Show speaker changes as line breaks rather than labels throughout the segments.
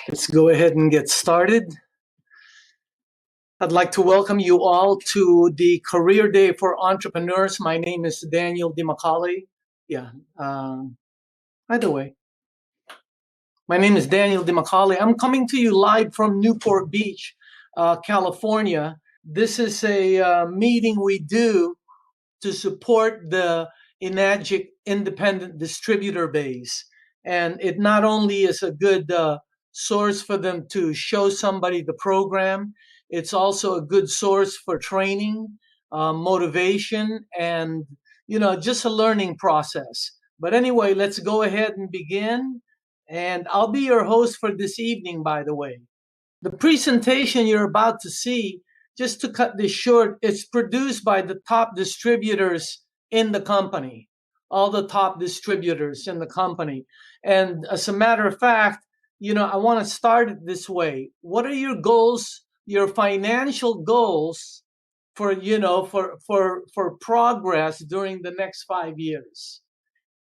Let's go ahead and get started. I'd like to welcome you all to the Career Day for Entrepreneurs. My name is Daniel DiMacaulay. Yeah, either way. My name is Daniel DiMacaulay. I'm coming to you live from Newport Beach, California. This is a meeting we do to support the Enagic independent distributor base. And it not only is a good source for them to show somebody the program, it's also a good source for training, motivation, and just a learning process. But anyway, let's go ahead and begin. And I'll be your host for this evening, by the way. The presentation you're about to see, just to cut this short, it's produced by the top distributors in the company, all the top distributors in the company. And as a matter of fact, I want to start it this way. What are your goals, your financial goals for, for progress during the next 5 years?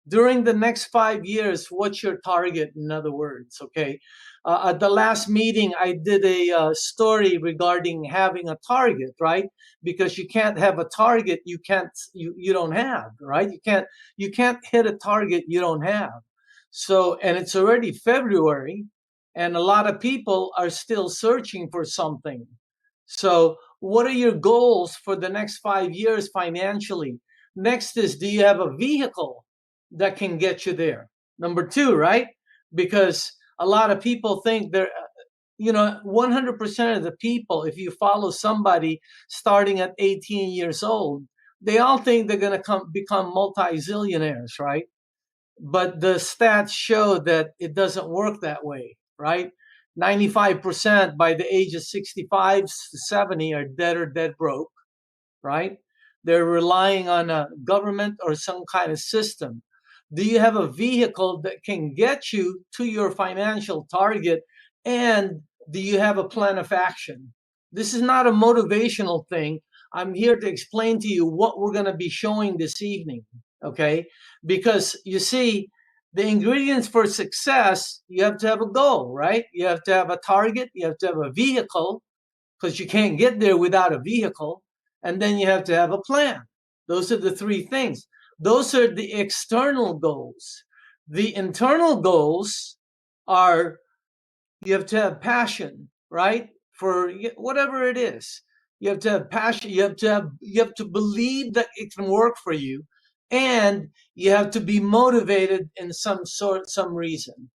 During the next 5 years, what's your target? In other words, okay. At the last meeting, I did a story regarding having a target, right? Because you can't have a target you don't have, right? You can't hit a target you don't have. So, and it's already February, and a lot of people are still searching for something. So, what are your goals for the next 5 years financially? Next is, do you have a vehicle that can get you there? Number two, right? Because a lot of people think 100% of the people, if you follow somebody starting at 18 years old, they all think they're going to become multi-zillionaires, right? But the stats show that it doesn't work that way, right? 95% by the age of 65 to 70 are dead or dead broke, right? They're relying on a government or some kind of system. Do you have a vehicle that can get you to your financial target? And do you have a plan of action? This is not a motivational thing. I'm here to explain to you what we're going to be showing this evening, okay? Because you see, the ingredients for success, you have to have a goal, right? You have to have a target, you have to have a vehicle, because you can't get there without a vehicle. And then you have to have a plan. Those are the three things. Those are the external goals. The internal goals are, you have to have passion, right? For whatever it is. You have to have passion. You have to believe that it can work for you. And you have to be motivated in some reason.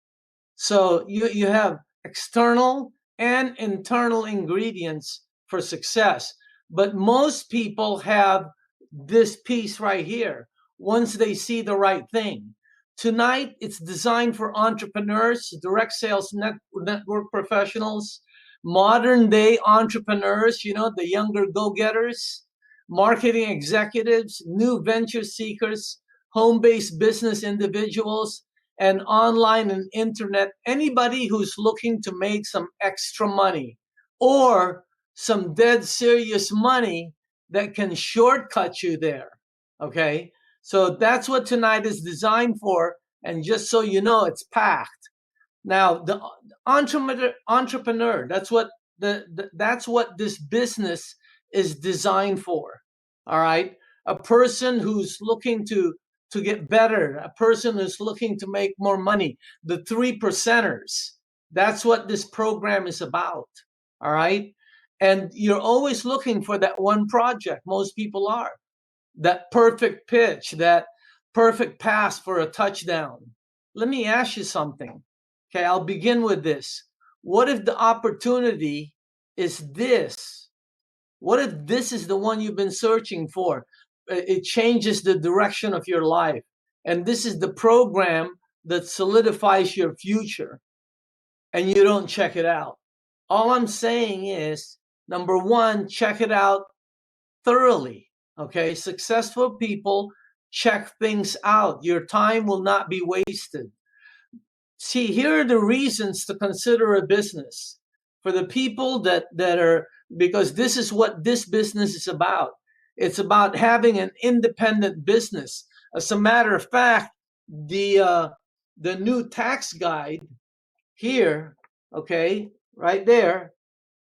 So you have external and internal ingredients for success. But most people have this piece right here once they see the right thing. Tonight, it's designed for entrepreneurs, direct sales network professionals, modern day entrepreneurs, the younger go-getters, marketing executives, new venture seekers, home-based business individuals, and online and internet, anybody who's looking to make some extra money or some dead serious money that can shortcut you there. Okay. So that's what tonight is designed for. And just so you know, it's packed. Now, the entrepreneur, that's what this business is designed for. All right. A person who's looking to get better, a person who's looking to make more money, the 3%ers. That's what this program is about. All right. And you're always looking for that one project. Most people are. That perfect pitch, that perfect pass for a touchdown. Let me ask you something. Okay, I'll begin with this. What if the opportunity is this? What if this is the one you've been searching for? It changes the direction of your life. And this is the program that solidifies your future. And you don't check it out. All I'm saying is, number one, check it out thoroughly. Okay, successful people check things out. Your time will not be wasted. See, here are the reasons to consider a business for the people that are, because this is what this business is about. It's about having an independent business. As a matter of fact, the new tax guide here okay, right there,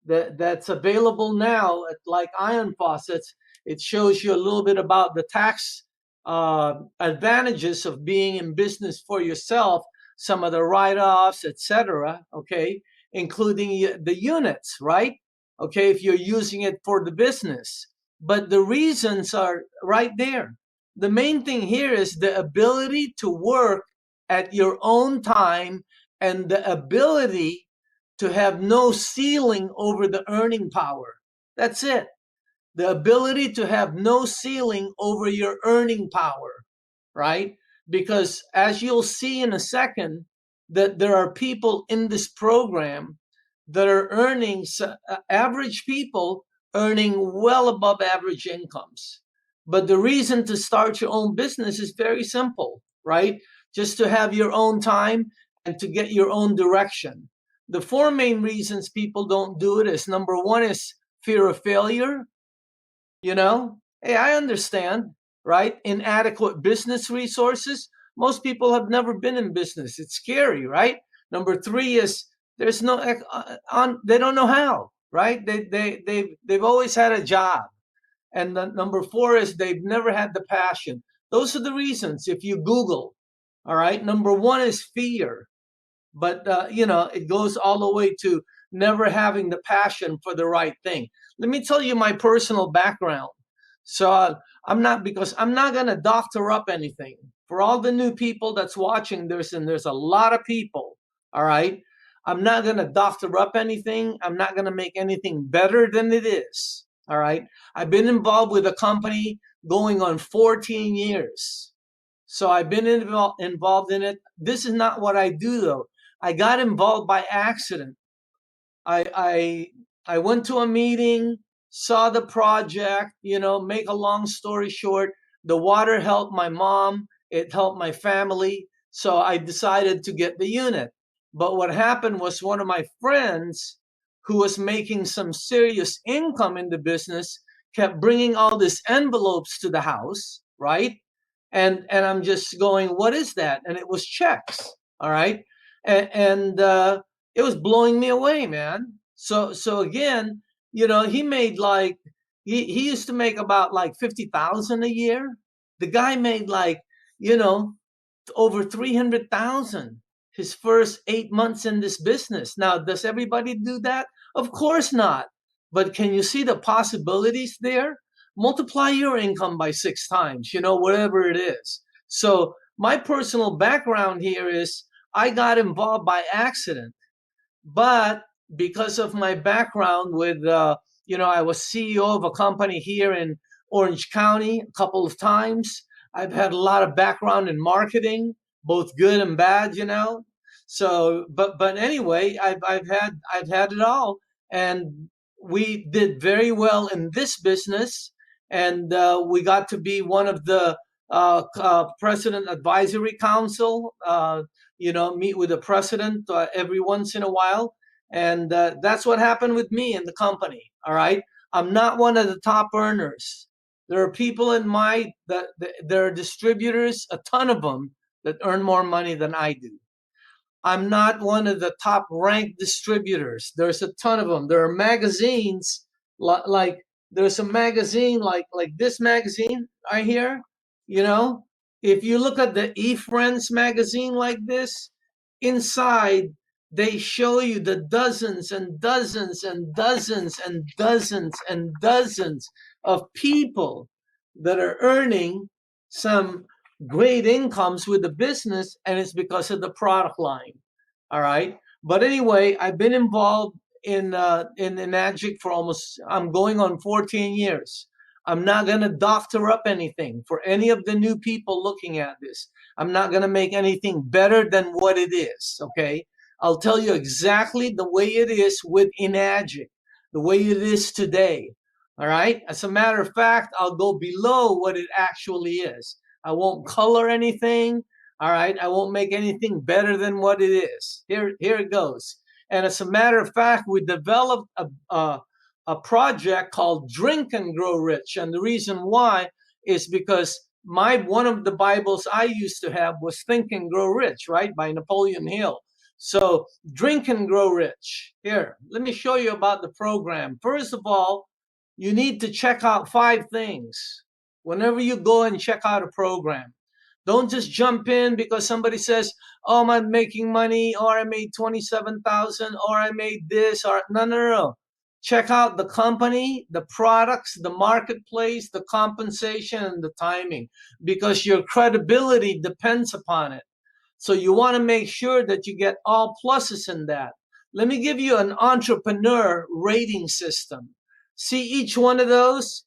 that's available now at like iron faucets. It shows you a little bit about the tax advantages of being in business for yourself, some of the write-offs, etc. Okay, including the units, right? Okay, if you're using it for the business, but the reasons are right there. The main thing here is the ability to work at your own time and the ability to have no ceiling over the earning power. That's it. The ability to have no ceiling over your earning power, right? Because as you'll see in a second, that there are people in this program that are earning, average people earning well above average incomes. But the reason to start your own business is very simple, right? Just to have your own time and to get your own direction. The four main reasons people don't do it is, number one is fear of failure. Hey, I understand, right? Inadequate business resources. Most people have never been in business. It's scary, right? Number three is there's no they don't know how, right? They've always had a job. And the number four is they've never had the passion. Those are the reasons. If you Google, all right. Number one is fear, but it goes all the way to never having the passion for the right thing. Let me tell you my personal background. So I'm not going to doctor up anything for all the new people that's watching this, and there's a lot of people. All right, I'm not going to doctor up anything. I'm not going to make anything better than it is. All right, I've been involved with a company going on 14 years. So I've been involved in it. This is not what I do, though. I got involved by accident. I I I went to a meeting, saw the project. Make a long story short, the water helped my mom. It helped my family. So I decided to get the unit. But what happened was one of my friends who was making some serious income in the business kept bringing all these envelopes to the house, right? And I'm just going, what is that? And it was checks, all right, and it was blowing me away, man. So again, he made like he used to make about like 50,000 a year. The guy made like you know over 300,000 his first 8 months in this business. Now, does everybody do that? Of course not. But can you see the possibilities there? Multiply your income by 6 times, whatever it is. So, my personal background here is I got involved by accident. But because of my background with, I was CEO of a company here in Orange County a couple of times. I've had a lot of background in marketing, both good and bad. So, but anyway, I've had it all, and we did very well in this business, and we got to be one of the president advisory council. Meet with the president every once in a while. And that's what happened with me in the company. All right. I'm not one of the top earners. There are people in there are distributors, a ton of them, that earn more money than I do. I'm not one of the top ranked distributors. There's a ton of them. There are magazines like there's a magazine like this magazine right here. You know, if you look at the eFriends magazine like this, inside they show you the dozens and dozens and dozens and dozens and dozens of people that are earning some great incomes with the business, and it's because of the product line. All right. But anyway, I've been involved in Enagic for I'm going on 14 years. I'm not going to doctor up anything for any of the new people looking at this. I'm not going to make anything better than what it is. Okay. I'll tell you exactly the way it is with Enagic, the way it is today. All right. As a matter of fact, I'll go below what it actually is. I won't color anything. All right. I won't make anything better than what it is. Here it goes. And as a matter of fact, we developed a project called Drink and Grow Rich. And the reason why is because one of the Bibles I used to have was Think and Grow Rich, right, by Napoleon Hill. So drink and grow rich. Here, let me show you about the program. First of all, you need to check out 5 things whenever you go and check out a program. Don't just jump in because somebody says, "Oh, I'm making money," or "I made 27,000," or "I made this," or no, no, no, no. Check out the company, the products, the marketplace, the compensation, and the timing, because your credibility depends upon it. So you want to make sure that you get all pluses in that. Let me give you an entrepreneur rating system. See each one of those?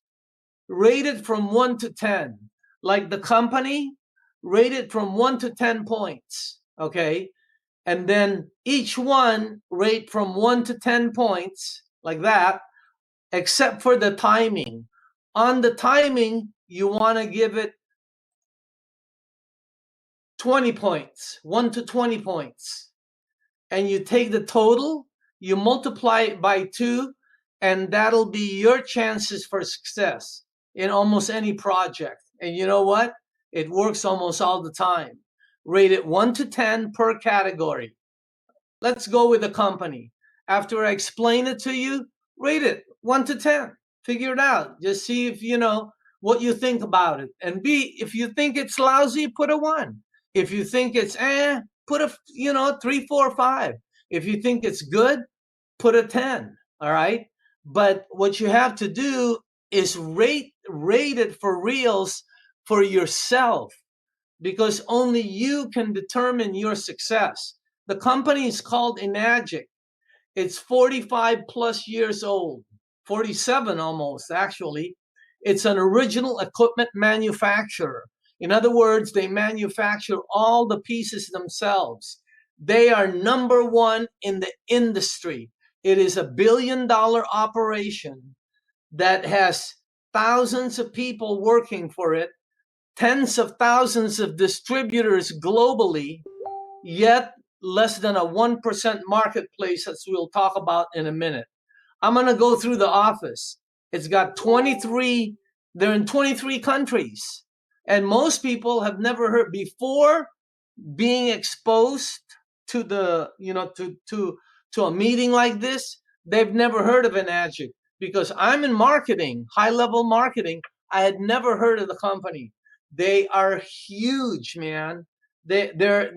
Rated from 1 to 10. Like the company, rated from 1 to 10 points. Okay? And then each one rate from 1 to 10 points, like that, except for the timing. On the timing, you want to give it 20 points, 1 to 20 points. And you take the total, you multiply it by 2, and that'll be your chances for success in almost any project. And you know what? It works almost all the time. Rate it 1 to 10 per category. Let's go with the company. After I explain it to you, rate it 1 to 10. Figure it out. Just see if you know what you think about it. And B, if you think it's lousy, put a 1. If you think it's put a 3, 4, 5. If you think it's good, put a 10. All right. But what you have to do is rate it for reals for yourself, because only you can determine your success. The company is called Enagic. It's 45 plus years old, 47 almost, actually. It's an original equipment manufacturer. In other words, they manufacture all the pieces themselves. They are number one in the industry. It is a billion-dollar operation that has thousands of people working for it, tens of thousands of distributors globally, yet less than a 1% marketplace, as we'll talk about in a minute. I'm going to go through the office. It's got 23, they're in 23 countries. And most people have never heard, before being exposed to the, to a meeting like this, they've never heard of Enagic. Because I'm in marketing, high level marketing, I had never heard of the company. They are huge, man. They're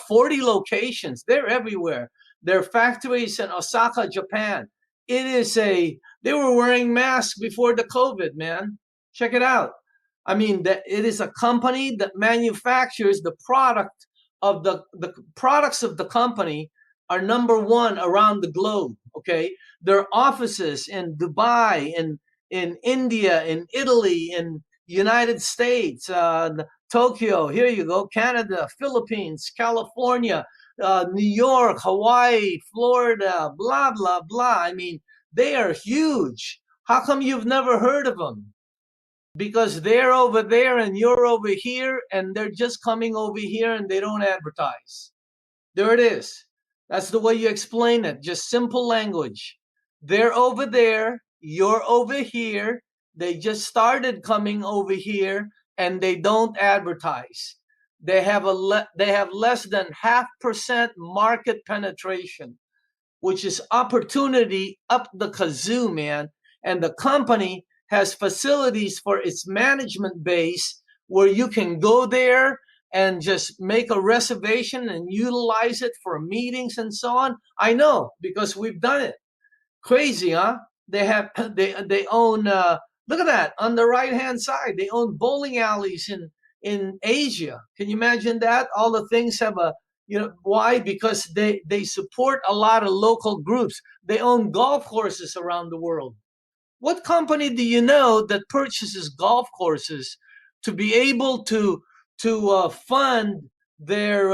40 locations. They're everywhere. Their factories in Osaka, Japan. They were wearing masks before the COVID, man. Check it out. I mean, that it is a company that manufactures the product of the products of the company are number one around the globe. Okay, their offices in Dubai, in India, in Italy, in United States, Tokyo. Here you go, Canada, Philippines, California, New York, Hawaii, Florida, blah blah blah. I mean, they are huge. How come you've never heard of them? Because they're over there and you're over here, and they're just coming over here and they don't advertise. There it is. That's the way you explain it. Just simple language. They're over there, you're over here. They just started coming over here and they don't advertise. They have less than 0.5% market penetration, which is opportunity up the kazoo, man. And the company has facilities for its management base where you can go there and just make a reservation and utilize it for meetings and so on. I know, because we've done it. Crazy, huh? They own look at that on the right hand side. They own bowling alleys in Asia. Can you imagine that? All the things have a why? Because they support a lot of local groups. They own golf courses around the world. What company do you know that purchases golf courses to be able to fund their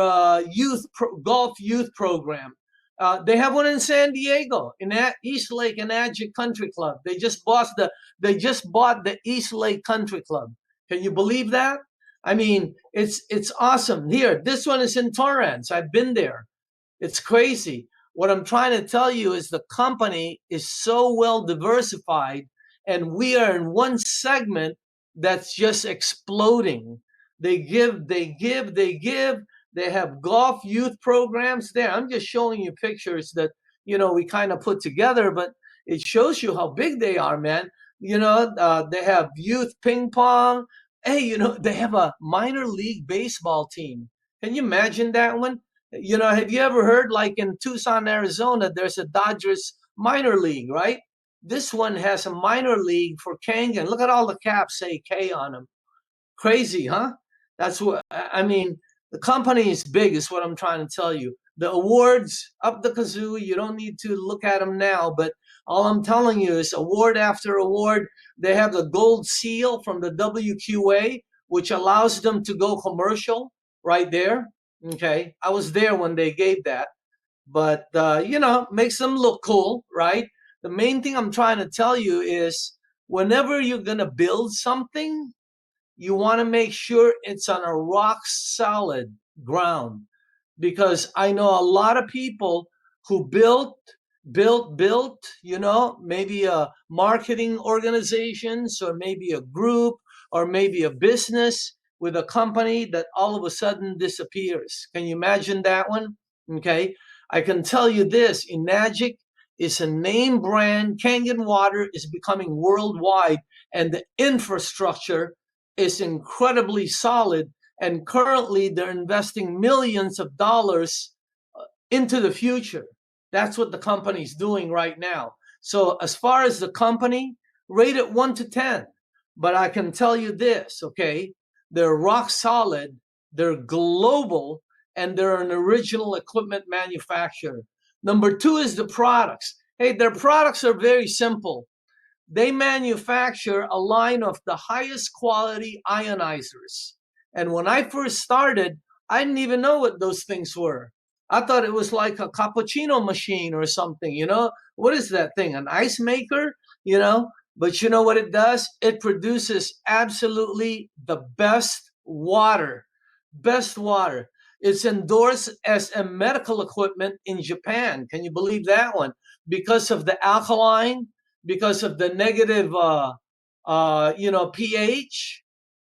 golf youth program? They have one in San Diego, in East Lake Enagic Country Club. They just bought the East Lake Country Club. Can you believe that? I mean, it's awesome. Here, this one is in Torrance. I've been there. It's crazy. What I'm trying to tell you is the company is so well diversified, and we are in one segment that's just exploding. They give, They have golf youth programs there. I'm just showing you pictures that, we kind of put together, but it shows you how big they are, man. They have youth ping pong. Hey, they have a minor league baseball team. Can you imagine that one? Have you ever heard, like in Tucson, Arizona, there's a Dodgers minor league, right? This one has a minor league for Kangen. Look at all the caps say K on them. Crazy, huh? That's what I mean. The company is big, is what I'm trying to tell you. The awards up the kazoo. You don't need to look at them now, but all I'm telling you is award after award. They have the gold seal from the WQA, which allows them to go commercial right there. Okay, I was there when they gave that, but makes them look cool, right? The main thing I'm trying to tell you is whenever you're gonna build something, you want to make sure it's on a rock solid ground, because I know a lot of people who built, maybe a marketing organizations, or maybe a group, or maybe a business with a company that all of a sudden disappears. Can you imagine that one? Okay. I can tell you this: Enagic is a name brand. Kangen water is becoming worldwide, and the infrastructure is incredibly solid. And currently, they're investing millions of dollars into the future. That's what the company's doing right now. So, as far as the company, rate it 1 to 10. But I can tell you this, okay? They're rock solid, they're global, and they're an original equipment manufacturer. Number two is the products. Hey, their products are very simple. They manufacture a line of the highest quality ionizers. And when I first started, I didn't even know what those things were. I thought it was like a cappuccino machine or something, What is that thing? An ice maker, But you know what it does? It produces absolutely the best water. Best water. It's endorsed as a medical equipment in Japan. Can you believe that one? Because of the alkaline, because of the negative, pH,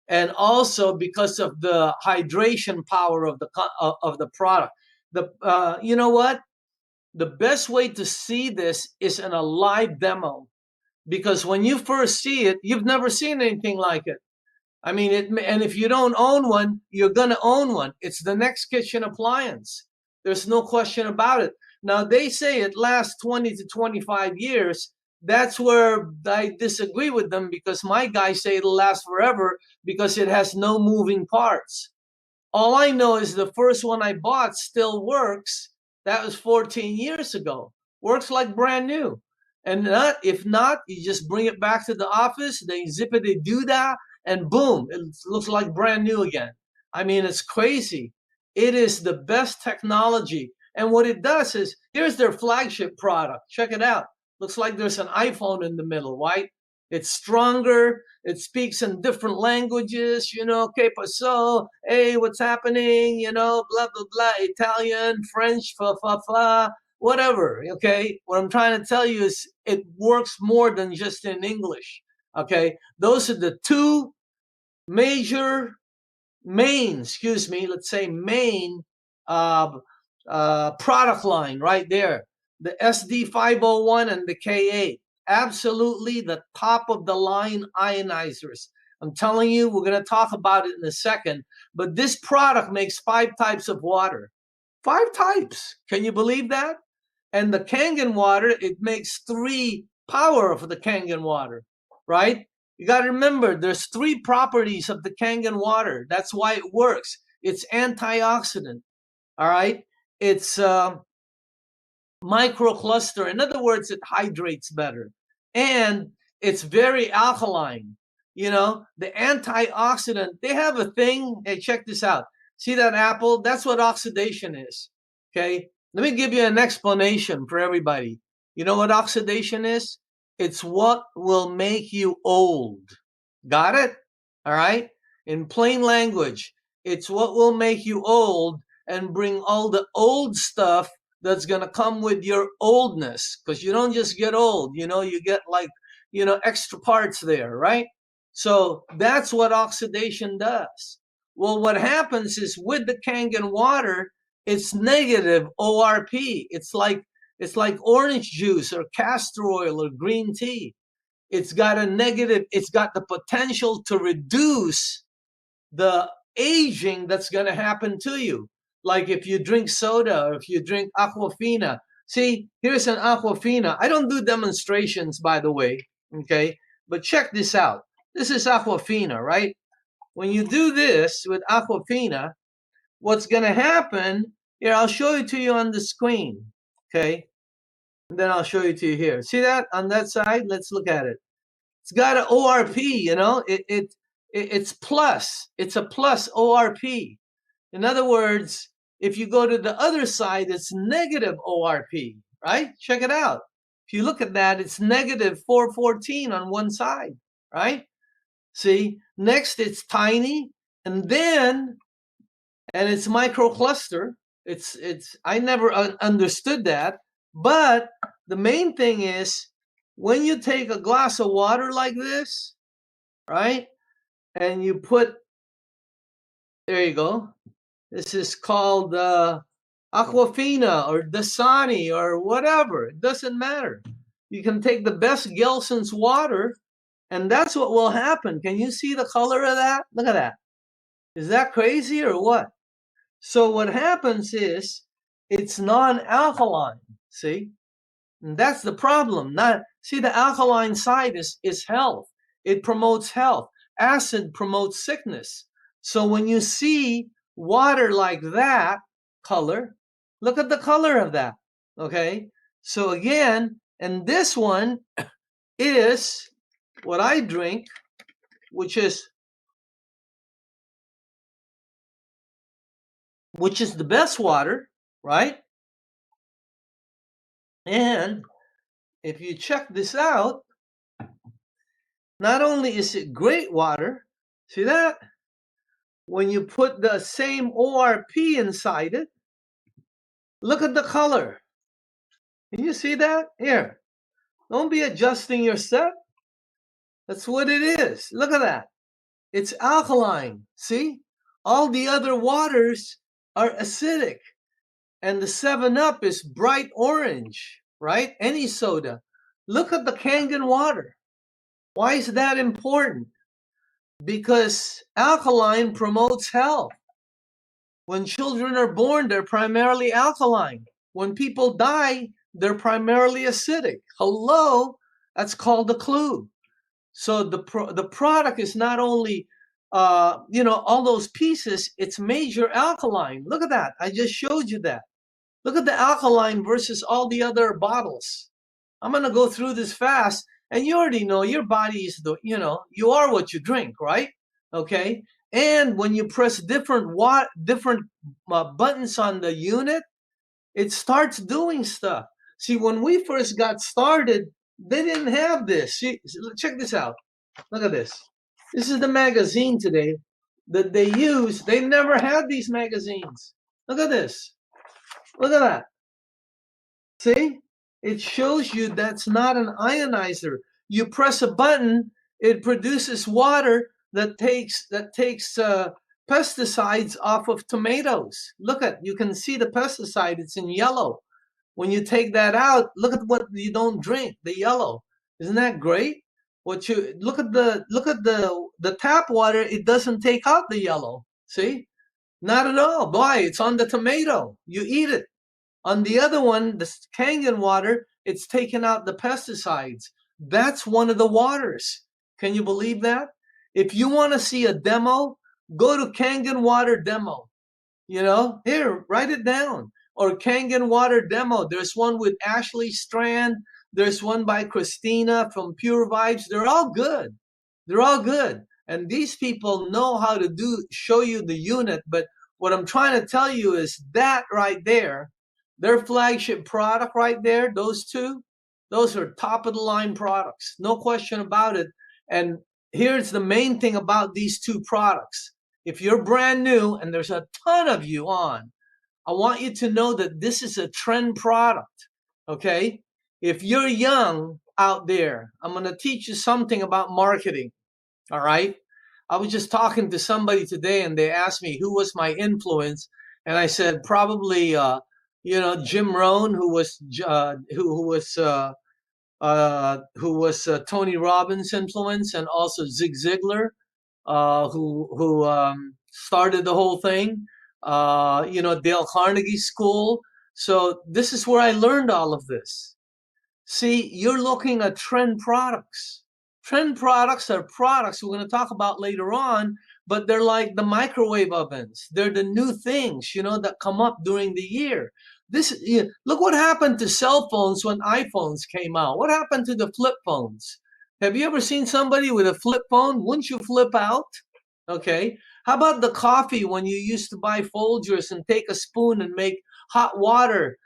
and also because of the hydration power of the product. You know what? The best way to see this is in a live demo, because when you first see it, you've never seen anything like it. I mean, and if you don't own one, you're going to own one. It's the next kitchen appliance. There's no question about it. Now, they say it lasts 20 to 25 years. That's where I disagree with them, because my guys say it'll last forever because it has no moving parts. All I know is the first one I bought still works. That was 14 years ago. Works like brand new. And if not, you just bring it back to the office, they zippity doo dah, and boom, it looks like brand new again. I mean, it's crazy. It is the best technology. And what it does is, here's their flagship product. Check it out. Looks like there's an iPhone in the middle, right? It's stronger. It speaks in different languages, que paso, hey, what's happening, blah, blah, blah, Italian, French, fa, fa, fa, whatever, okay? What I'm trying to tell you is it works more than just in English, okay? Those are the two let's say main uh, product line right there. The SD501 and the K8. Absolutely the top of the line ionizers. I'm telling you, we're going to talk about it in a second. But this product makes 5 types of water. 5 types. Can you believe that? And the Kangen water, it makes 3 power of the Kangen water, right? You got to remember, there's 3 properties of the Kangen water. That's why it works. It's antioxidant, all right? It's microcluster. In other words, it hydrates better. And it's very alkaline. The antioxidant, they have a thing. Hey, check this out. See that apple? That's what oxidation is. Okay. Let me give you an explanation for everybody. You know what oxidation is? It's what will make you old. Got it? All right. In plain language, it's what will make you old and bring all the old stuff that's going to come with your oldness, because you don't just get old, you get like, extra parts there, right? So that's what oxidation does. Well, what happens is with the Kangen water, it's negative ORP. It's like orange juice or castor oil or green tea. It's got a negative, it's got the potential to reduce the aging that's going to happen to you. Like if you drink soda or if you drink Aquafina. See, here's an Aquafina. I don't do demonstrations, by the way, okay? But check this out. This is Aquafina, right? When you do this with Aquafina, what's going to happen, here, I'll show it to you on the screen, okay? And then I'll show it to you here. See that on that side? Let's look at it. It's got an ORP, it's plus. It's a plus ORP. In other words, if you go to the other side, it's negative ORP, right? Check it out. If you look at that, it's negative 414 on one side, right? See, next it's tiny, and it's microcluster. It's I never understood that, but the main thing is when you take a glass of water like this, right, and you put, there you go. This is called Aquafina or Dasani or whatever. It doesn't matter. You can take the best Gelson's water, and that's what will happen. Can you see the color of that? Look at that. Is that crazy or what? So what happens is it's non-alkaline, see? And that's the problem. See, the alkaline side is health. It promotes health. Acid promotes sickness. So when you see water like that color, look at the color of that, okay? So again, and this one is what I drink, which is the best water, right? And if you check this out, not only is it great water, see that? When you put the same ORP inside it, look at the color. Can you see that? Here, don't be adjusting your set. That's what it is. Look at that. It's alkaline. See? All the other waters are acidic. And the 7-Up is bright orange, right? Any soda. Look at the Kangen water. Why is that important? Because alkaline promotes health. When children are born, they're primarily alkaline. When people die, they're primarily acidic. Hello, that's called the clue. So the product is not only all those pieces, it's major alkaline. Look at that. I just showed you that. Look at the alkaline versus all the other bottles. I'm going to go through this fast, and you already know your body is you are what you drink, right? Okay. And when you press different buttons on the unit, it starts doing stuff. See, when we first got started, they didn't have this. See, check this out. Look at this. This is the magazine today that they use. They never had these magazines. Look at this. Look at that. See? It shows you that's not an ionizer. You press a button, it produces water that takes pesticides off of tomatoes. You can see the pesticide, it's in yellow. When you take that out, look at what you don't drink, the yellow. Isn't that great? Look at the tap water, it doesn't take out the yellow. See? Not at all. Why? It's on the tomato. You eat it. On the other one, the Kangen water, it's taken out the pesticides. That's one of the waters. Can you believe that? If you want to see a demo, go to Kangen water demo. Here, write it down. Or Kangen water demo. There's one with Ashley Strand. There's one by Christina from Pure Vibes. They're all good. They're all good. And these people know how to show you the unit. But what I'm trying to tell you is that right there, their flagship product right there, those two, those are top of the line products. No question about it. And here's the main thing about these two products. If you're brand new, and there's a ton of you on, I want you to know that this is a trend product, okay? If you're young out there, I'm going to teach you something about marketing, all right? I was just talking to somebody today, and they asked me who was my influence, and I said probably Jim Rohn, who was Tony Robbins' influence, and also Zig Ziglar, who started the whole thing. Dale Carnegie School. So this is where I learned all of this. See, you're looking at trend products. Trend products are products we're going to talk about later on, but they're like the microwave ovens. They're the new things, that come up during the year. Look what happened to cell phones when iPhones came out. What happened to the flip phones? Have you ever seen somebody with a flip phone? Wouldn't you flip out? Okay. How about the coffee when you used to buy Folgers and take a spoon and make hot water,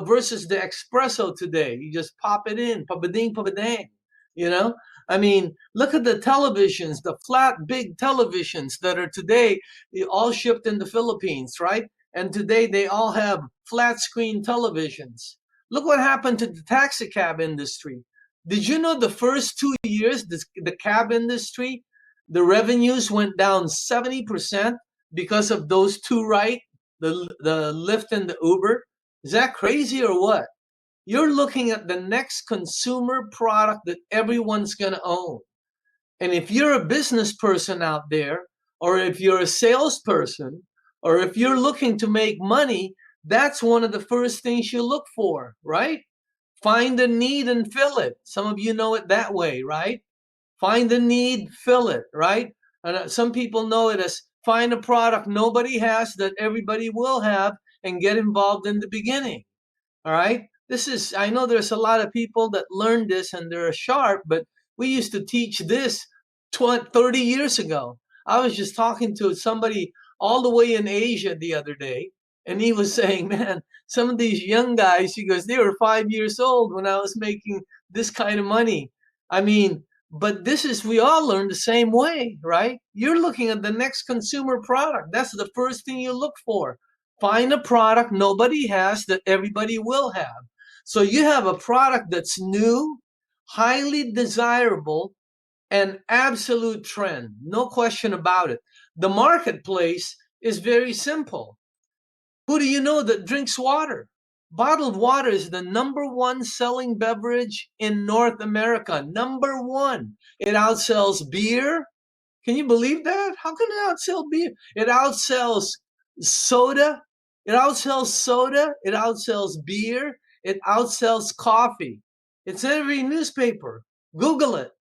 versus the espresso today? You just pop it in, papading, papadang, you know? I mean, look at the televisions, the flat, big televisions that are today all shipped in the Philippines, right? And today they all have flat screen televisions. Look what happened to the taxi cab industry. Did you know the first 2 years, the cab industry, the revenues went down 70% because of those two, right? The Lyft and the Uber. Is that crazy or what? You're looking at the next consumer product that everyone's going to own. And if you're a business person out there, or if you're a salesperson, or if you're looking to make money, that's one of the first things you look for, right? Find a need and fill it. Some of you know it that way, right? Find the need, fill it, right? And some people know it as find a product nobody has that everybody will have and get involved in the beginning. All right. I know there's a lot of people that learn this and they're sharp, but we used to teach this 20, 30 years ago. I was just talking to somebody all the way in Asia the other day, and he was saying, man, some of these young guys, he goes, they were 5 years old when I was making this kind of money. I mean, but we all learn the same way, right? You're looking at the next consumer product. That's the first thing you look for. Find a product nobody has that everybody will have. So you have a product that's new, highly desirable, and absolute trend. No question about it. The marketplace is very simple. Who do you know that drinks water? Bottled water is the number one selling beverage in North America. Number one. It outsells beer. Can you believe that? How can it outsell beer? It outsells soda. It outsells soda. It outsells beer. It outsells coffee. It's in every newspaper. Google it.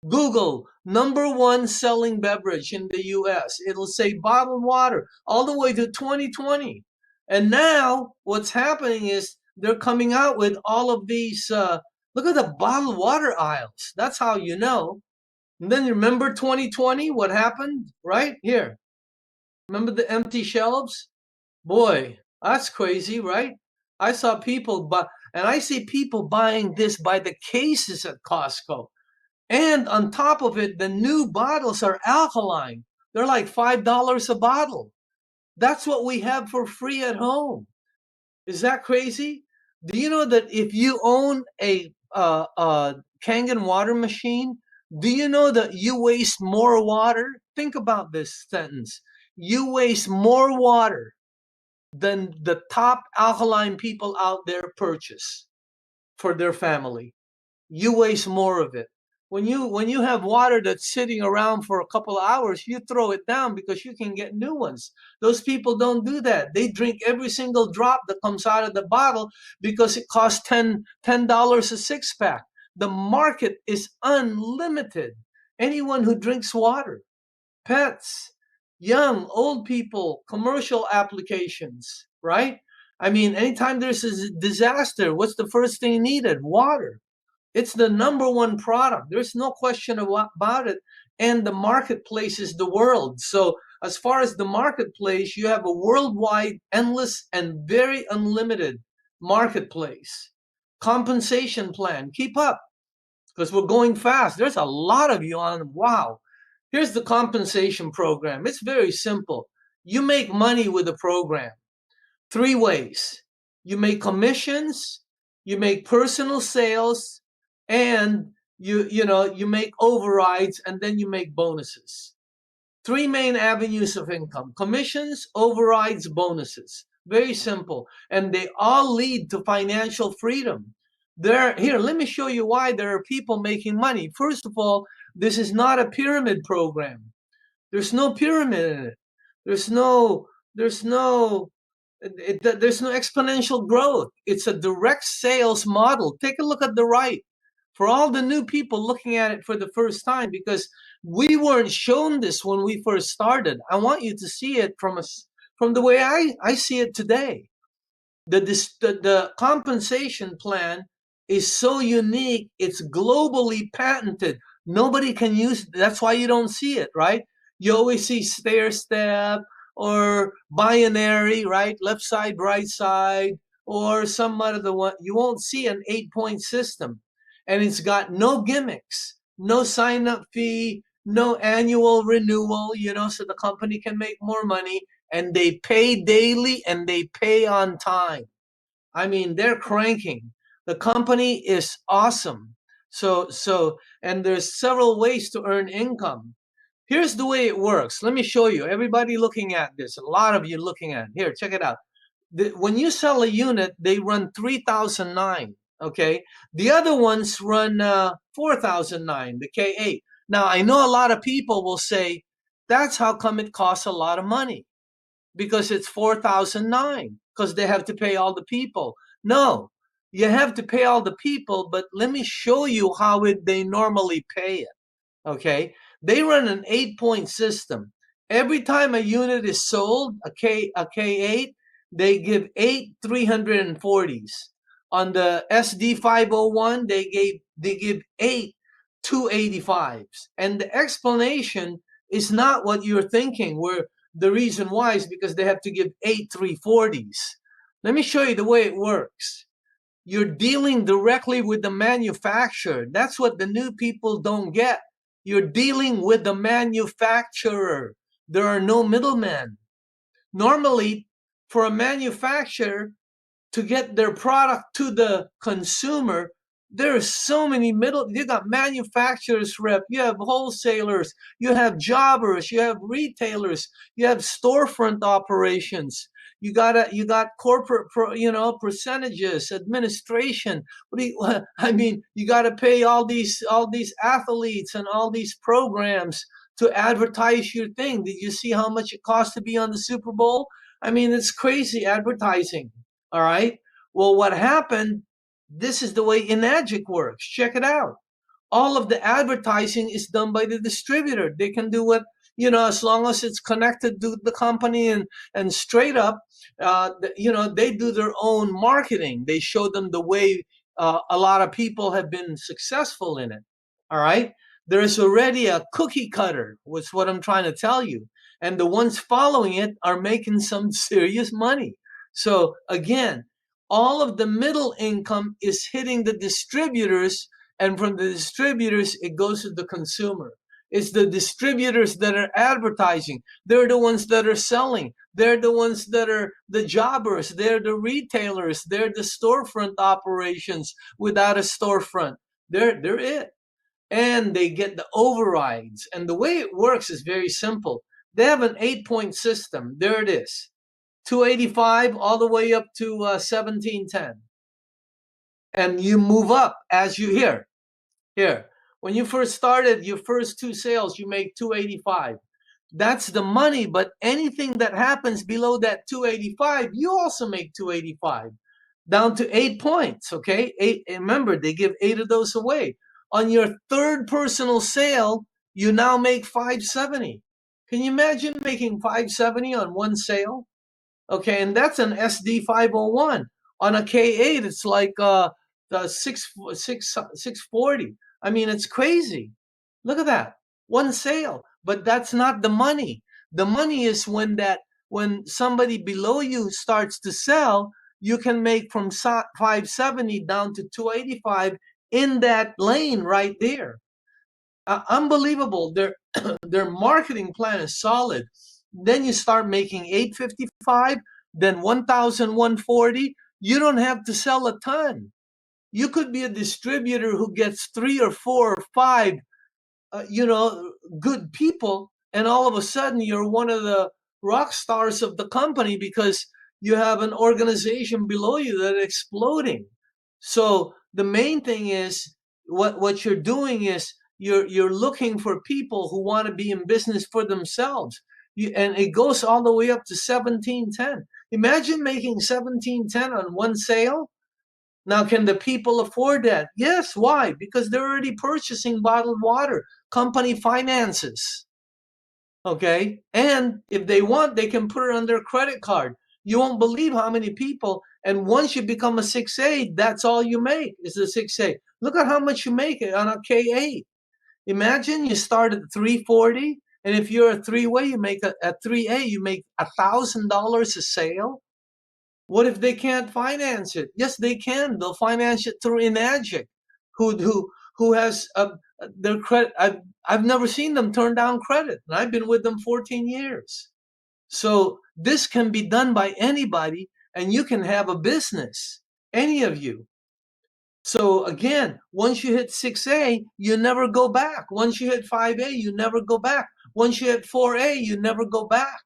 Google number one selling beverage in the US. It'll say bottled water all the way to 2020. And now what's happening is they're coming out with all of these. Look at the bottled water aisles. That's how you know. And then remember 2020, what happened? Right here. Remember the empty shelves? Boy, that's crazy, right? I saw people buy, and I see people buying this by the cases at Costco. And on top of it, the new bottles are alkaline. They're like $5 a bottle. That's what we have for free at home. Is that crazy? Do you know that if you own a Kangen water machine, do you know that you waste more water? Think about this sentence. You waste more water than the top alkaline people out there purchase for their family. You waste more of it. When you have water that's sitting around for a couple of hours, you throw it down because you can get new ones. Those people don't do that. They drink every single drop that comes out of the bottle because it costs $10 a six pack. The market is unlimited. Anyone who drinks water, pets, young, old people, commercial applications, right? I mean, anytime there's a disaster, what's the first thing needed? Water. It's the number one product. There's no question about it. And the marketplace is the world. So, as far as the marketplace, you have a worldwide, endless, and very unlimited marketplace. Compensation plan. Keep up because we're going fast. There's a lot of you on. Wow. Here's the compensation program. It's very simple. You make money with the program three ways. You make commissions, you make personal sales, and you make overrides, and then you make bonuses. Three main avenues of income: commissions, overrides, bonuses. Very simple. And they all lead to financial freedom. Here, let me show you why there are people making money. First of all, this is not a pyramid program. There's no pyramid in it. There's no, there's no, there's no exponential growth. It's a direct sales model. Take a look at the right. For all the new people looking at it for the first time, because we weren't shown this when we first started. I want you to see it from the way I see it today. The compensation plan is so unique. It's globally patented. Nobody can use it. That's why you don't see it, right? You always see stair step or binary, right? Left side, right side, or some other one. You won't see an 8-point system. And it's got no gimmicks, no sign up fee, no annual renewal, so the company can make more money. And they pay daily and they pay on time. I mean, they're cranking. The company is awesome. And there's several ways to earn income. Here's the way it works. Let me show you. Everybody looking at this, a lot of you looking at it. Here, check it out. When you sell a unit, they run 3,009. Okay. The other ones run 4,009, the K8. Now, I know a lot of people will say, that's how come it costs a lot of money, because it's 4,009, because they have to pay all the people. No, you have to pay all the people, but let me show you how they normally pay it. Okay, they run an 8-point system. Every time a unit is sold, a K8, they give 8 340s. On the SD 501, they give 8 285s. And the explanation is not what you're thinking, where the reason why is because they have to give 8 340s. Let me show you the way it works. You're dealing directly with the manufacturer. That's what the new people don't get. You're dealing with the manufacturer. There are no middlemen. Normally, for a manufacturer to get their product to the consumer, there are so many you got manufacturers rep, you have wholesalers, you have jobbers, you have retailers, you have storefront operations, you got corporate percentages, administration. I mean, you got to pay all these athletes and all these programs to advertise your thing. Did you see how much it costs to be on the Super Bowl? I mean, it's crazy advertising. All right. Well, what happened? This is the way Enagic works. Check it out. All of the advertising is done by the distributor. They can do what, as long as it's connected to the company and straight up, they do their own marketing. They show them the way a lot of people have been successful in it. All right. There is already a cookie cutter, was what I'm trying to tell you. And the ones following it are making some serious money. So again, all of the middle income is hitting the distributors, and from the distributors, it goes to the consumer. It's the distributors that are advertising. They're the ones that are selling. They're the ones that are the jobbers. They're the retailers. They're the storefront operations without a storefront. They're it. And they get the overrides. And the way it works is very simple. They have an 8-point system. There it is. 285 all the way up to 1710. And you move up as you here. When you first started your first 2 sales, you make 285. That's the money, but anything that happens below that 285, you also make 285. Down to 8 points, okay? 8, remember, they give 8 of those away. On your third personal sale, you now make 570. Can you imagine making 570 on one sale? Okay, and that's an SD 501. On a K8, it's like the 640. I mean, it's crazy. Look at that. One sale. But that's not the money. The money is when somebody below you starts to sell, you can make from 570 down to 285 in that lane right there. Unbelievable. Their marketing plan is solid. Then you start making 855, then 1,140. You don't have to sell a ton. You could be a distributor who gets 3 or 4 or 5, good people, and all of a sudden you're one of the rock stars of the company because you have an organization below you that is exploding. So the main thing is what you're doing is you're looking for people who want to be in business for themselves. And it goes all the way up to 1710. Imagine making 1710 on one sale. Now, can the people afford that? Yes. Why? Because they're already purchasing bottled water. Company finances. Okay. And if they want, they can put it on their credit card. You won't believe how many people. And once you become a 6A, that's all you make is a 6A. Look at how much you make it on a K8. Imagine you start at 340, and if you're a three-way, you make a 3A, you make $1,000 a sale. What if they can't finance it? Yes, they can. They'll finance it through Enagic, who has their credit. I've never seen them turn down credit, and I've been with them 14 years. So this can be done by anybody, and you can have a business, any of you. So again, once you hit 6A, you never go back. Once you hit 5A, you never go back. Once you hit 4A, you never go back.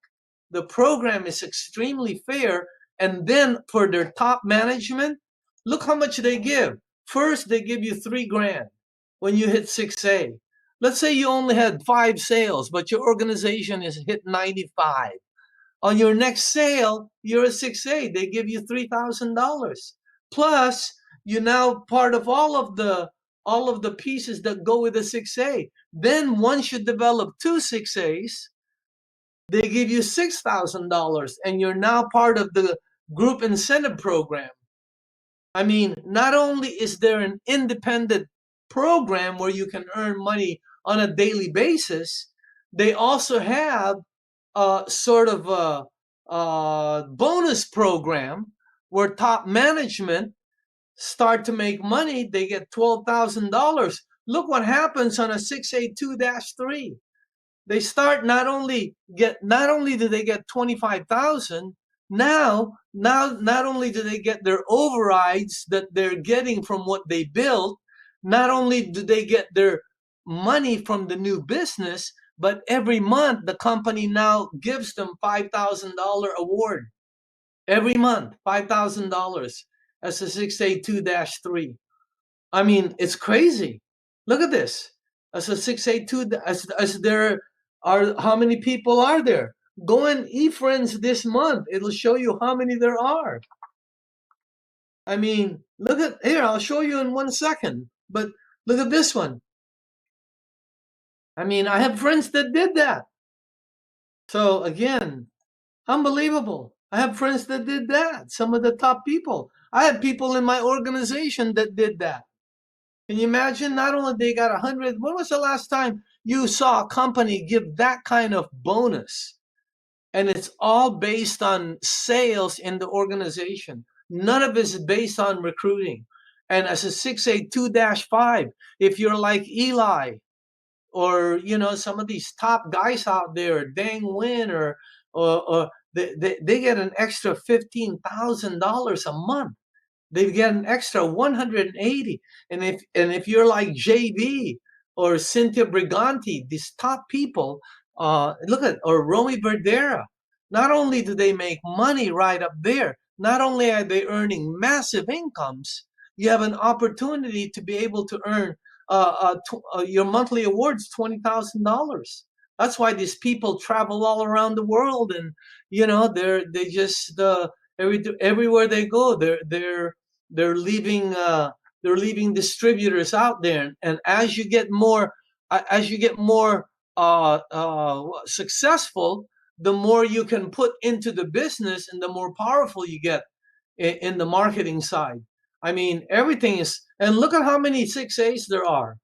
The program is extremely fair. And then for their top management, look how much they give. First, they give you $3,000 when you hit 6A. Let's say you only had 5 sales, but your organization is hit 95. On your next sale, you're a 6A. They give you $3,000. Plus, you're now part of all of the pieces that go with a 6A. Then once you develop 2 6As, they give you $6,000 and you're now part of the group incentive program. I mean, not only is there an independent program where you can earn money on a daily basis, they also have a sort of a bonus program where top management start to make money. They get $12,000. Look what happens on a 6A2-3. They start not only do they get 25,000, now not only do they get their overrides that they're getting from what they built, not only do they get their money from the new business, but every month the company now gives them $5,000 award. Every month, $5,000 as a 6A2-3. I mean, it's crazy. Look at this. As a 6A2, as there are, how many people are there? Go in eFriends this month. It'll show you how many there are. I mean, look at here. I'll show you in 1 second. But look at this one. I mean, I have friends that did that. So again, unbelievable. I have friends that did that. Some of the top people. I have people in my organization that did that. Can you imagine? Not only they got 100, when was the last time you saw a company give that kind of bonus? And it's all based on sales in the organization. None of it is based on recruiting. And as a 6A2-5, if you're like Eli or some of these top guys out there, Dang Win or they get an extra $15,000 a month. They get an extra 180. And if you're like JB or Cynthia Briganti, these top people, look at or Romy Verdera. Not only do they make money right up there, not only are they earning massive incomes, you have an opportunity to be able to earn your monthly awards $20,000. That's why these people travel all around the world, and they just everywhere they go, they're leaving distributors out there, and as you get more successful, the more you can put into the business, and the more powerful you get in the marketing side. I mean, everything is, and look at how many 6As there are.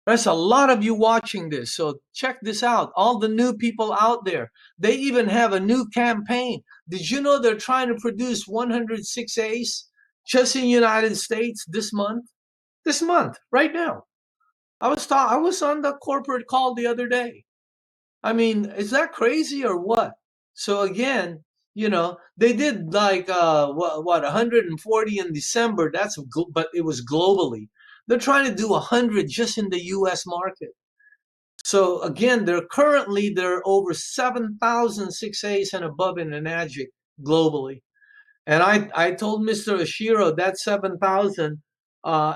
There's a lot of you watching this, so check this out. All the new people out there, they even have a new campaign. Did you know they're trying to produce 100 6As just in the United States this month? This month, right now. I was on the corporate call the other day. I mean, is that crazy or what? So again, they did like what 140 in December. But it was globally. They're trying to do 100 just in the U.S. market. So again, there are over 7,000 6As and above in Enagic globally. And I told Mr. Oshiro that 7,000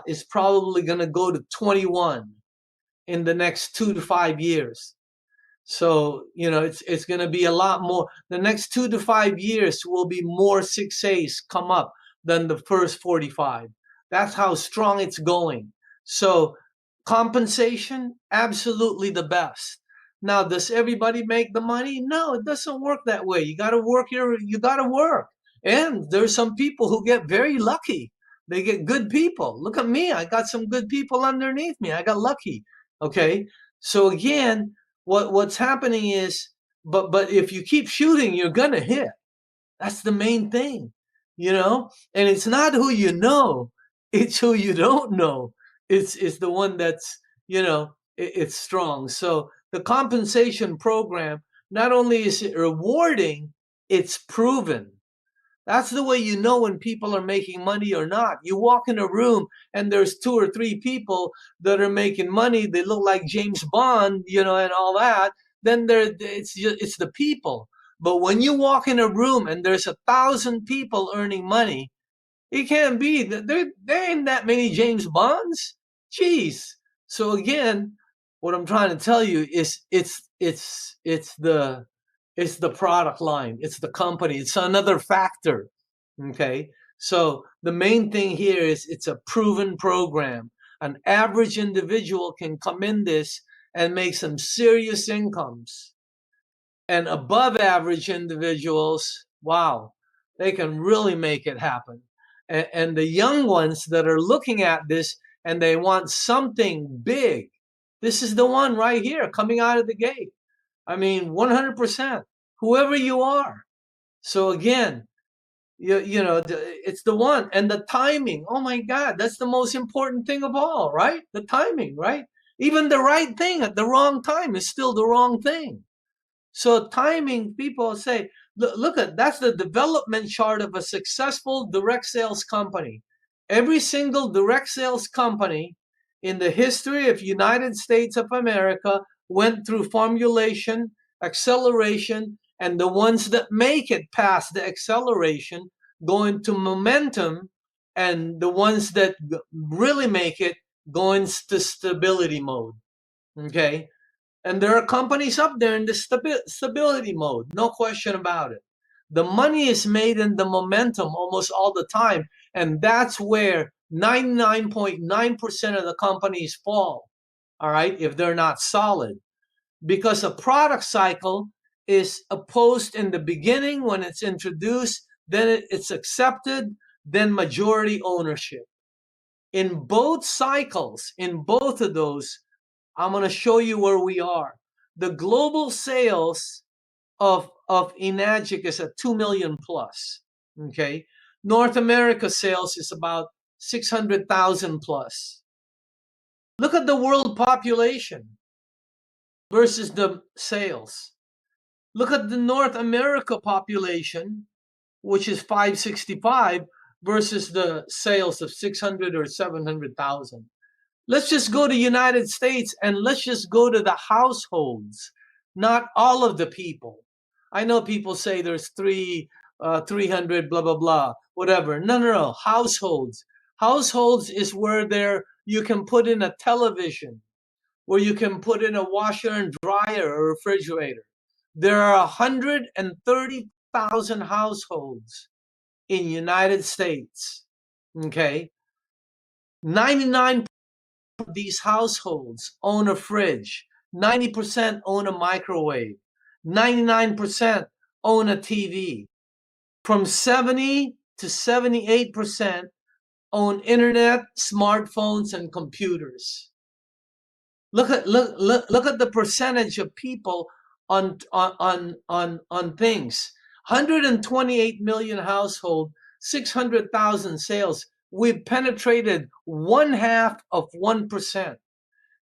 is probably going to go to 21 in the next 2 to 5 years. So, it's going to be a lot more. The next 2 to 5 years will be more 6As come up than the first 45. That's how strong it's going. So, compensation, absolutely the best. Now, does everybody make the money? No, it doesn't work that way. You got to work you got to work. And there's some people who get very lucky. They get good people. Look at me. I got some good people underneath me. I got lucky. Okay. So again, what's happening is, but if you keep shooting, you're gonna hit. That's the main thing, and it's not who you know, it's who you don't know. It's the one that's, it's strong. So the compensation program, not only is it rewarding, it's proven. That's the way you know when people are making money or not. You walk in a room and there's 2 or 3 people that are making money. They look like James Bond, and all that. Then it's the people. But when you walk in a room and there's 1,000 people earning money, it can't be. There ain't that many James Bonds. Jeez. So again, what I'm trying to tell you is it's the product line, it's the company, it's another factor. Okay. So the main thing here is it's a proven program. An average individual can come in this and make some serious incomes. And above average individuals, wow, they can really make it happen. And the young ones that are looking at this and they want something big, this is the one right here coming out of the gate. I mean, 100%, whoever you are. So again, it's the one. And the timing, oh my God, that's the most important thing of all, right? The timing, right? Even the right thing at the wrong time is still the wrong thing. So timing, people say, look at that's the development chart of a successful direct sales company. Every single direct sales company in the history of United States of America went through formulation, acceleration, and the ones that make it past the acceleration go into momentum, and the ones that really make it go into stability mode. Okay. And there are companies up there in the stability mode, no question about it. The money is made in the momentum almost all the time. And that's where 99.9% of the companies fall, all right, if they're not solid. Because a product cycle is opposed in the beginning when it's introduced, then it's accepted, then majority ownership. In both cycles, in both of those, I'm going to show you where we are. The global sales of Enagic is at 2 million plus. Okay. North America sales is about 600,000 plus. Look at the world population versus the sales. Look at the North America population, which is 565 versus the sales of 600 or 700,000. Let's just go to United States and let's just go to the households, not all of the people. I know people say there's 300, blah, blah, blah, whatever. No. Households. Households is where you can put in a television, where you can put in a washer and dryer or refrigerator. There are 130,000 households in United States. Okay. 99 of these households own a fridge, 90% own a microwave, 99% own a TV. From 70 to 78% own internet, smartphones, and computers. Look at the percentage of people on things. 128 million household, 600,000 sales. We've penetrated 0.5%.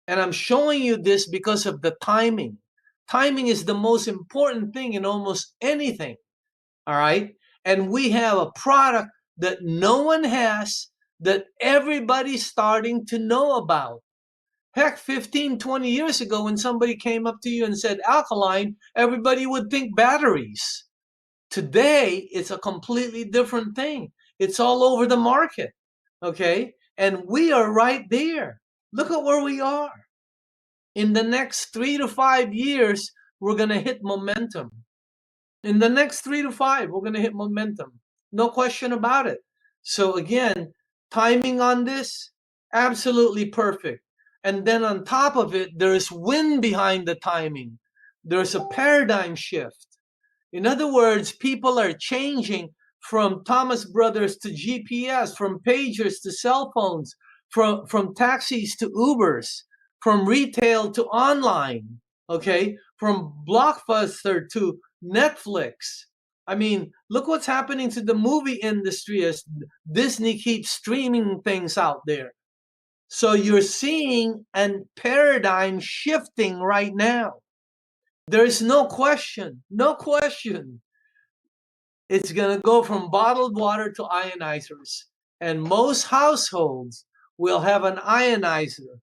And I'm showing you this because of the timing. Timing is the most important thing in almost anything. All right. And we have a product that no one has, that everybody's starting to know about. Heck, 15, 20 years ago, when somebody came up to you and said alkaline, everybody would think batteries. Today, it's a completely different thing. It's all over the market. Okay? And we are right there. Look at where we are. In the next 3 to 5 years, we're going to hit momentum. In the next 3 to 5, we're going to hit momentum. No question about it. So again, timing on this, absolutely perfect. And then on top of it, there's wind behind the timing. There's a paradigm shift. In other words, people are changing from Thomas Brothers to GPS, from pagers to cell phones, from taxis to Ubers, from retail to online, okay? From Blockbuster to Netflix. I mean, look what's happening to the movie industry as Disney keeps streaming things out there. So you're seeing a paradigm shifting right now. There is no question, no question. It's going to go from bottled water to ionizers. And most households will have an ionizer.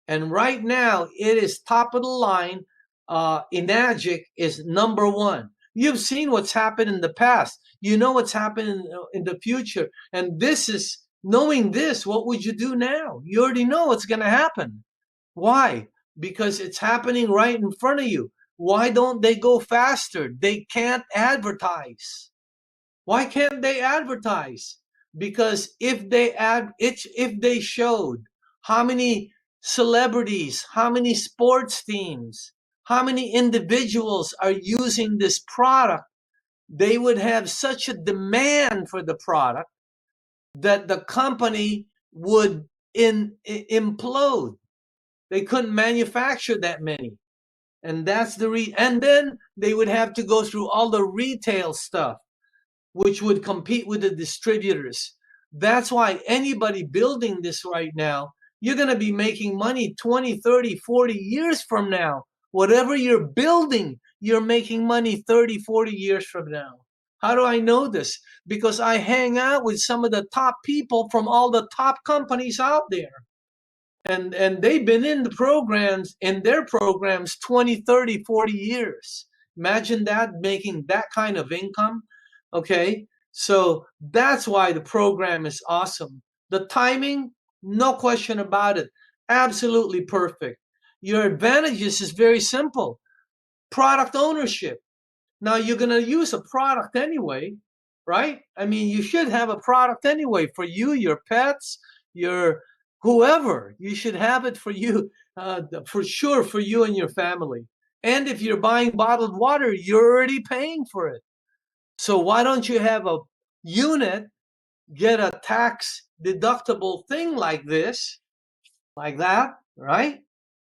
And right now, it is top of the line. Enagic is number one. You've seen what's happened in the past. You know what's happening in the future. And this is, knowing this, what would you do now? You already know what's going to happen. Why? Because it's happening right in front of you. Why don't they go faster? They can't advertise. Why can't they advertise? Because if they showed how many celebrities, how many sports teams, how many individuals are using this product, they would have such a demand for the product that the company would implode. They couldn't manufacture that many. And that's and then they would have to go through all the retail stuff, which would compete with the distributors. That's why anybody building this right now, you're going to be making money 20, 30, 40 years from now. Whatever you're building, you're making money 30, 40 years from now. How do I know this? Because I hang out with some of the top people from all the top companies out there. And they've been in their programs 20, 30, 40 years. Imagine that, making that kind of income. Okay, so that's why the program is awesome. The timing, no question about it, absolutely perfect. Your advantages is very simple. Product ownership. Now you're going to use a product anyway, right? I mean, you should have a product anyway for you, your pets, your whoever. You should have it for you, for sure, for you and your family. And if you're buying bottled water, you're already paying for it. So why don't you have a unit, get a tax deductible thing like this, like that, right?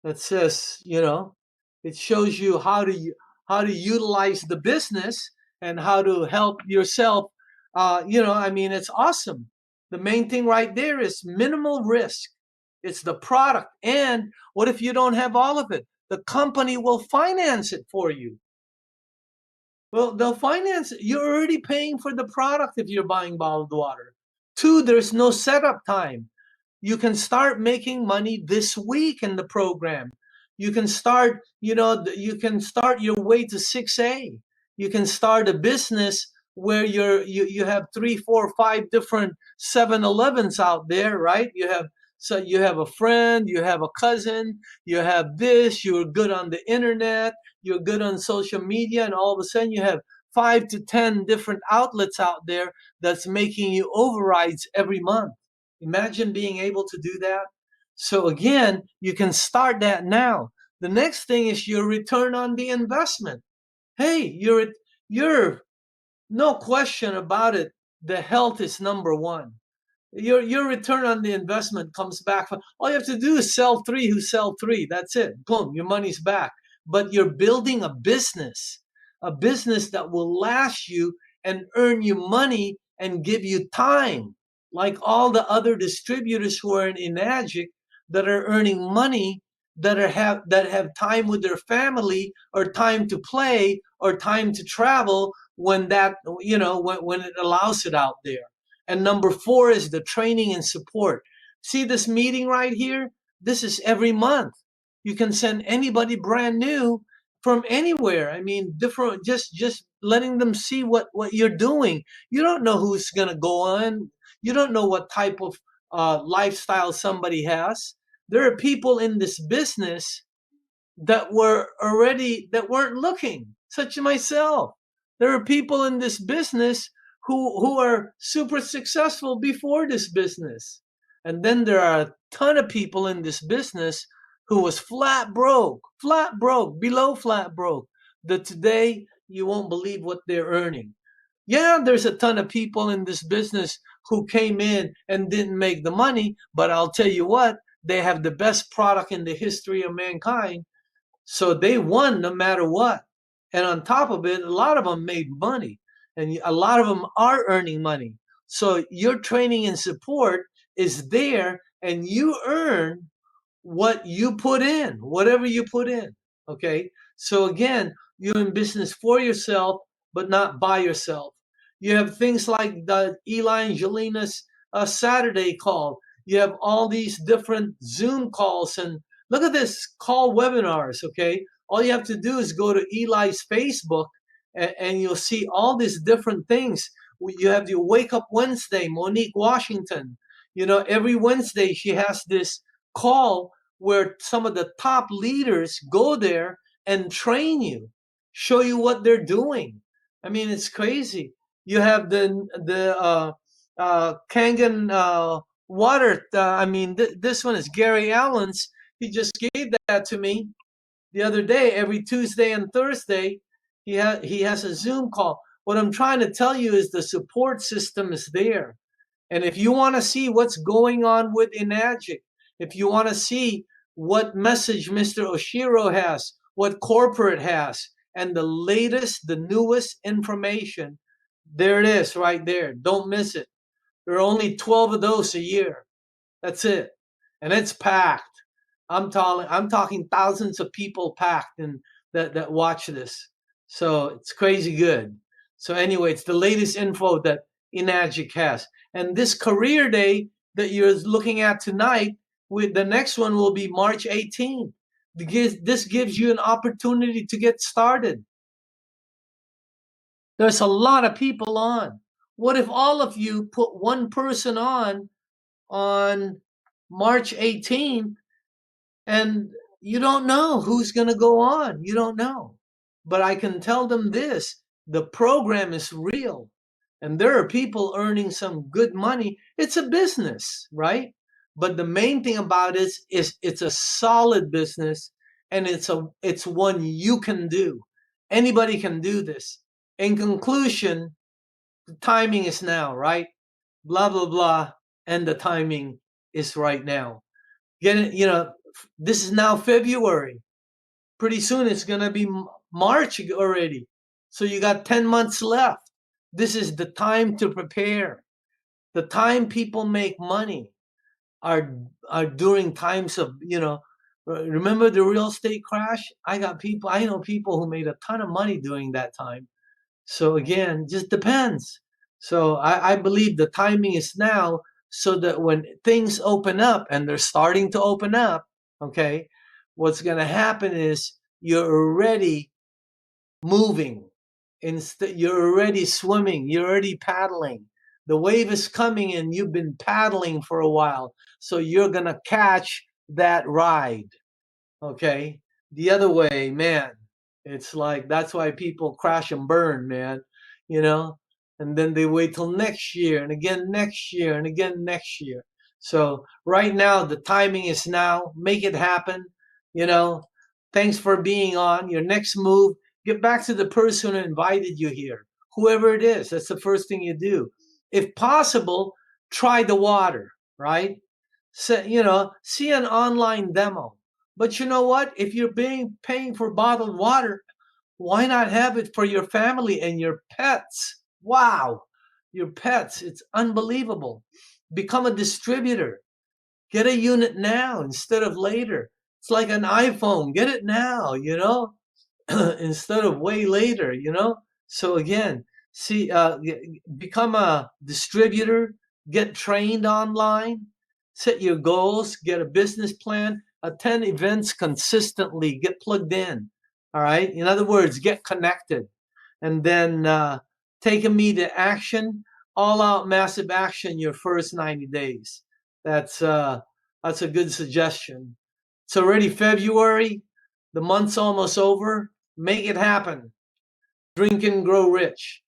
That says, it shows you how to utilize the business and how to help yourself. I mean, it's awesome. The main thing right there is minimal risk. It's the product. And what if you don't have all of it? The company will finance it for you. Well, they'll finance it. You're already paying for the product if you're buying bottled water. 2, there's no setup time. You can start making money this week in the program. You can start, you can start your way to 6A. You can start a business where you have 3, 4, 5 different 7-Elevens out there, right? You have a friend, you have a cousin, you have this, you're good on the internet, you're good on social media, and all of a sudden you have 5 to 10 different outlets out there that's making you overrides every month. Imagine being able to do that. So again, you can start that now. The next thing is your return on the investment. Hey, you're no question about it. The health is number one. Your return on the investment comes back. All you have to do is sell 3 who sell 3. That's it. Boom, your money's back. But you're building a business that will last you and earn you money and give you time, like all the other distributors who are in Enagic that are earning money, that have time with their family, or time to play, or time to travel when when it allows it out there. And number 4 is the training and support. See this meeting right here? This is every month. You can send anybody brand new from anywhere. I mean, different, just letting them see what you're doing. You don't know who's going to go on. You don't know what type of lifestyle somebody has. There are people in this business that weren't looking, such as myself. There are people in this business who are super successful before this business. And then there are a ton of people in this business who was flat broke, below flat broke, that today you won't believe what they're earning. Yeah, there's a ton of people in this business who came in and didn't make the money, but I'll tell you what, they have the best product in the history of mankind, so they won no matter what. And on top of it, a lot of them made money and a lot of them are earning money. So your training and support is there and you earn what you put in, whatever you put in. Okay. So again, you're in business for yourself, but not by yourself. You have things like the Eli and Jelina's Saturday call. You have all these different Zoom calls, and look at this, call webinars. Okay. All you have to do is go to Eli's Facebook, and you'll see all these different things. You have your Wake Up Wednesday, Monique Washington. Every Wednesday she has this call where some of the top leaders go there and train you, show you what they're doing. I mean, it's crazy. You have the Kangen water. This one is Gary Allen's. He just gave that to me the other day. Every Tuesday and Thursday, he has a Zoom call. What I'm trying to tell you is the support system is there. And if you want to see what's going on with Enagic, if you want to see what message Mr. Oshiro has, what corporate has, and the latest, the newest information, there it is right there. Don't miss it. There are only 12 of those a year. That's it. And it's packed. I'm talking thousands of people packed and that watch this. So it's crazy good. So anyway, it's the latest info that Enagic has. And this career day that you're looking at tonight, with the next one will be March 18th. This gives you an opportunity to get started. There's a lot of people on. What if all of you put one person on March 18th, and you don't know who's going to go on? You don't know. But I can tell them this, the program is real. And there are people earning some good money. It's a business, right? But the main thing about it is it's a solid business, and it's one you can do. Anybody can do this. In conclusion, the timing is now, right? Blah blah blah, and the timing is right now. Get it? This is now February. Pretty soon it's gonna be March already. So you got 10 months left. This is the time to prepare. The time people make money are are during times of, remember the real estate crash? I know people who made a ton of money during that time. So again, just depends. So I believe the timing is now, so that when things open up, and they're starting to open up, okay, what's going to happen is you're already moving. Instead, you're already swimming. You're already paddling. The wave is coming, and you've been paddling for a while. So you're going to catch that ride. Okay. The other way, man, it's like that's why people crash and burn, man, you know, and then they wait till next year, and again next year, and again next year. So right now, the timing is now. Make it happen. you know Thanks for being on. Your next move, get back to the person who invited you here, whoever it is. That's the first thing you do. If possible, try the water, right? So, see an online demo. But you know what? If you're paying for bottled water, why not have it for your family and your pets? Wow, your pets. It's unbelievable. Become a distributor. Get a unit now instead of later. It's like an iPhone. Get it now, instead of way later. So again, see, become a distributor, get trained online, Set your goals, get a business plan, attend events consistently, get plugged in. All right. In other words, get connected, and then take immediate action, all out massive action your first 90 days. That's a good suggestion. It's already February. The month's almost over. Make it happen. Drink and grow rich.